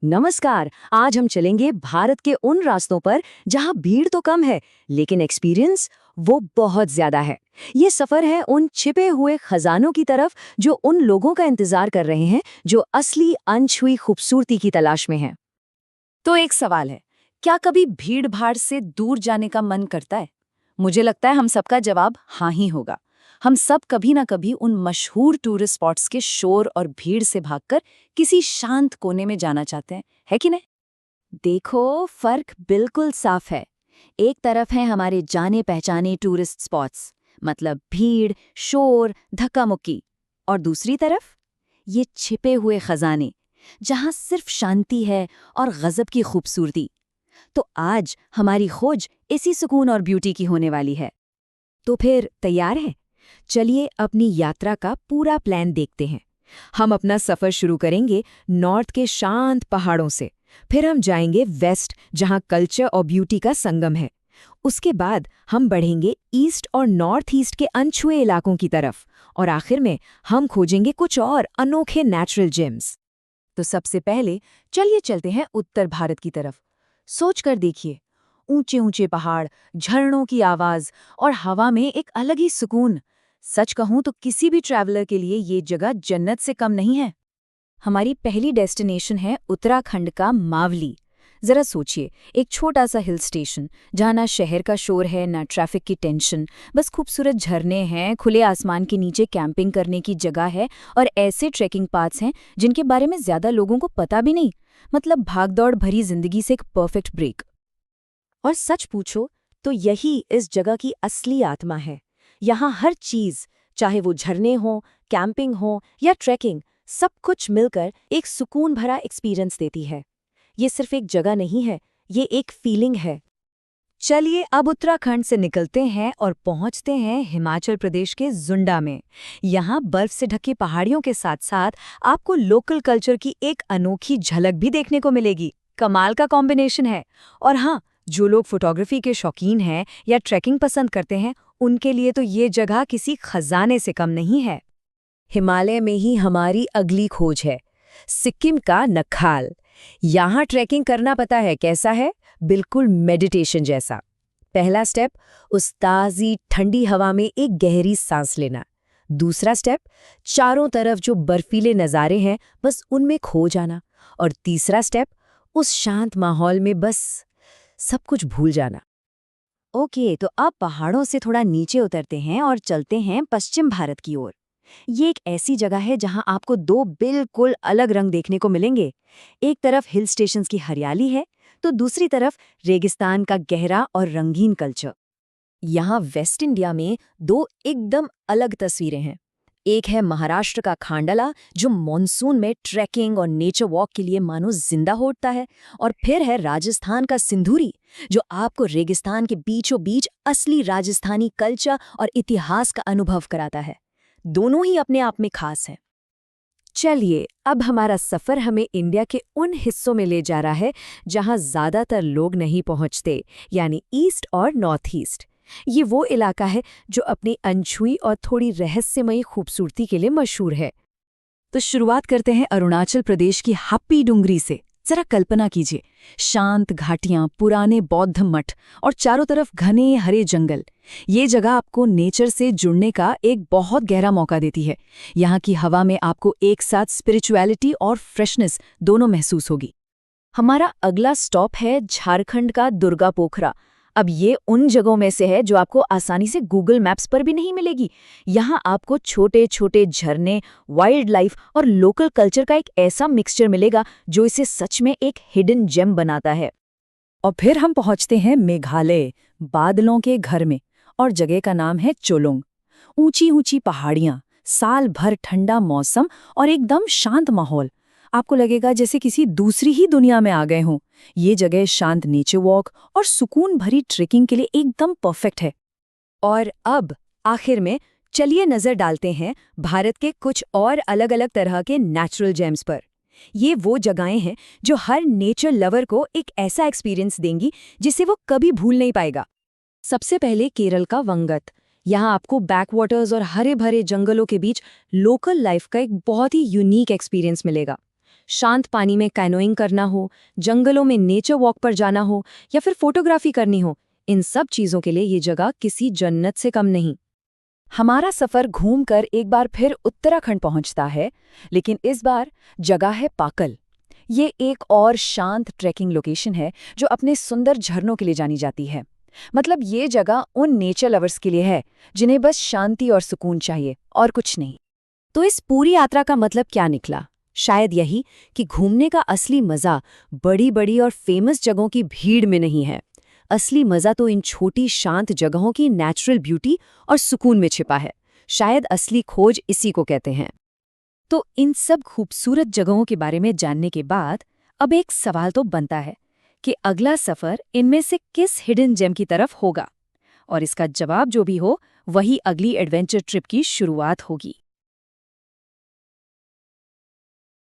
नमस्कार। आज हम चलेंगे भारत के उन रास्तों पर जहां भीड़ तो कम है लेकिन एक्सपीरियंस वो बहुत ज्यादा है। ये सफर है उन छिपे हुए खजानों की तरफ जो उन लोगों का इंतजार कर रहे हैं जो असली अनछुई खूबसूरती की तलाश में हैं। तो एक सवाल है, क्या कभी भीड़ भाड़ से दूर जाने का मन करता है? मुझे लगता है हम सबका जवाब हाँ ही होगा। हम सब कभी ना कभी उन मशहूर टूरिस्ट स्पॉट्स के शोर और भीड़ से भागकर किसी शांत कोने में जाना चाहते हैं, है कि नहीं? देखो, फर्क बिल्कुल साफ है। एक तरफ है हमारे जाने पहचाने टूरिस्ट स्पॉट्स, मतलब भीड़, शोर, धक्का मुक्की, और दूसरी तरफ ये छिपे हुए खजाने जहां सिर्फ शांति है और गजब की खूबसूरती। तो आज हमारी खोज इसी सुकून और ब्यूटी की होने वाली है। तो फिर तैयार है? चलिए अपनी यात्रा का पूरा प्लान देखते हैं। हम अपना सफर शुरू करेंगे नॉर्थ के शांत पहाड़ों से। फिर हम जाएंगे वेस्ट, जहां कल्चर और ब्यूटी का संगम है। उसके बाद हम बढ़ेंगे ईस्ट और नॉर्थ ईस्ट के अनछुए इलाकों की तरफ, और आखिर में हम खोजेंगे कुछ और अनोखे नेचुरल जेम्स। तो सबसे पहले चलिए चलते हैं उत्तर भारत की तरफ। सोच कर देखिए, ऊंचे ऊंचे पहाड़, झरनों की आवाज और हवा में एक अलग ही सुकून। सच कहूं तो किसी भी ट्रैवलर के लिए ये जगह जन्नत से कम नहीं है। हमारी पहली डेस्टिनेशन है उत्तराखंड का मावली। जरा सोचिए, एक छोटा सा हिल स्टेशन जहाँ ना शहर का शोर है ना ट्रैफिक की टेंशन, बस खूबसूरत झरने हैं, खुले आसमान के नीचे कैंपिंग करने की जगह है और ऐसे ट्रैकिंग पाथ्स हैं जिनके बारे में ज्यादा लोगों को पता भी नहीं। मतलब भागदौड़ भरी जिंदगी से एक परफेक्ट ब्रेक। और सच पूछो तो यही इस जगह की असली आत्मा है। यहाँ हर चीज, चाहे वो झरने हों, कैंपिंग हो या ट्रैकिंग, सब कुछ मिलकर एक सुकून भरा एक्सपीरियंस देती है। ये सिर्फ एक जगह नहीं है, ये एक फीलिंग है। चलिए अब उत्तराखंड से निकलते हैं और पहुंचते हैं हिमाचल प्रदेश के जुंडा में। यहाँ बर्फ से ढकी पहाड़ियों के साथ साथ आपको लोकल कल्चर की एक अनोखी झलक भी देखने को मिलेगी। कमाल का कॉम्बिनेशन है। और हाँ, जो लोग फोटोग्राफी के शौकीन हैं या ट्रैकिंग पसंद करते हैं, उनके लिए तो ये जगह किसी खजाने से कम नहीं है। हिमालय में ही हमारी अगली खोज है, सिक्किम का नखाल। यहाँ ट्रैकिंग करना पता है कैसा है? बिल्कुल मेडिटेशन जैसा। पहला स्टेप, उस ताज़ी ठंडी हवा में एक गहरी सांस लेना। दूसरा स्टेप, चारों तरफ जो बर्फीले नज़ारे हैं बस उनमें खो जाना। और तीसरा स्टेप, उस शांत माहौल में बस सब कुछ भूल जाना। ओके, तो अब पहाड़ों से थोड़ा नीचे उतरते हैं और चलते हैं पश्चिम भारत की ओर। ये एक ऐसी जगह है जहां आपको दो बिल्कुल अलग रंग देखने को मिलेंगे। एक तरफ हिल स्टेशंस की हरियाली है, तो दूसरी तरफ रेगिस्तान का गहरा और रंगीन कल्चर। यहाँ वेस्ट इंडिया में दो एकदम अलग तस्वीरें हैं। एक है महाराष्ट्र का खांडला, जो मॉनसून में ट्रैकिंग और नेचर वॉक के लिए मानो जिंदा हो उठता है, और फिर है राजस्थान का सिंधुरी, जो आपको रेगिस्तान के बीचों बीच असली राजस्थानी कल्चर और इतिहास का अनुभव कराता है। दोनों ही अपने आप में खास हैं। चलिए अब हमारा सफर हमें इंडिया के उन हिस्सों में ले जा रहा है जहां ज्यादातर लोग नहीं पहुंचते, यानी ईस्ट और नॉर्थ ईस्ट। ये वो इलाका है जो अपनी अनछुई और थोड़ी रहस्यमयी खूबसूरती के लिए मशहूर है। तो शुरुआत करते हैं अरुणाचल प्रदेश की हप्पी डुंगरी से। जरा कल्पना कीजिए, शांत घाटियां, पुराने बौद्ध मठ और चारों तरफ घने हरे जंगल। ये जगह आपको नेचर से जुड़ने का एक बहुत गहरा मौका देती है। यहाँ की हवा में आपको एक साथ स्पिरिचुअलिटी और फ्रेशनेस दोनों महसूस होगी। हमारा अगला स्टॉप है झारखंड का दुर्गा पोखरा। अब ये उन जगहों में से है जो आपको आसानी से गूगल मैप्स पर भी नहीं मिलेगी। यहाँ आपको छोटे छोटे झरने, वाइल्ड लाइफ और लोकल कल्चर का एक ऐसा मिक्सचर मिलेगा जो इसे सच में एक हिडन जेम बनाता है। और फिर हम पहुँचते हैं मेघालय, बादलों के घर में, और जगह का नाम है चोलोंग। ऊंची ऊंची पहाड़ियाँ, साल भर ठंडा मौसम और एकदम शांत माहौल। आपको लगेगा जैसे किसी दूसरी ही दुनिया में आ गए हों। ये जगह शांत नेचर वॉक और सुकून भरी ट्रेकिंग के लिए एकदम परफेक्ट है। और अब आखिर में चलिए नजर डालते हैं भारत के कुछ और अलग अलग तरह के नेचुरल जेम्स पर। ये वो जगहें हैं जो हर नेचर लवर को एक ऐसा एक्सपीरियंस देंगी जिसे वो कभी भूल नहीं पाएगा। सबसे पहले केरल का वंगत। यहाँ आपको बैकवाटर्स और हरे भरे जंगलों के बीच लोकल लाइफ का एक बहुत ही यूनिक एक्सपीरियंस मिलेगा। शांत पानी में कैनोइंग करना हो, जंगलों में नेचर वॉक पर जाना हो या फिर फोटोग्राफी करनी हो, इन सब चीजों के लिए ये जगह किसी जन्नत से कम नहीं। हमारा सफर घूमकर एक बार फिर उत्तराखंड पहुंचता है, लेकिन इस बार जगह है पाकल। ये एक और शांत ट्रैकिंग लोकेशन है जो अपने सुंदर झरनों के लिए जानी जाती है। मतलब ये जगह उन नेचर लवर्स के लिए है जिन्हें बस शांति और सुकून चाहिए और कुछ नहीं। तो इस पूरी यात्रा का मतलब क्या निकला? शायद यही कि घूमने का असली मजा बड़ी बड़ी और फेमस जगहों की भीड़ में नहीं है। असली मजा तो इन छोटी शांत जगहों की नेचुरल ब्यूटी और सुकून में छिपा है। शायद असली खोज इसी को कहते हैं। तो इन सब खूबसूरत जगहों के बारे में जानने के बाद अब एक सवाल तो बनता है कि अगला सफर इनमें से किस हिडन जेम की तरफ होगा? और इसका जवाब जो भी हो, वही अगली एडवेंचर ट्रिप की शुरुआत होगी।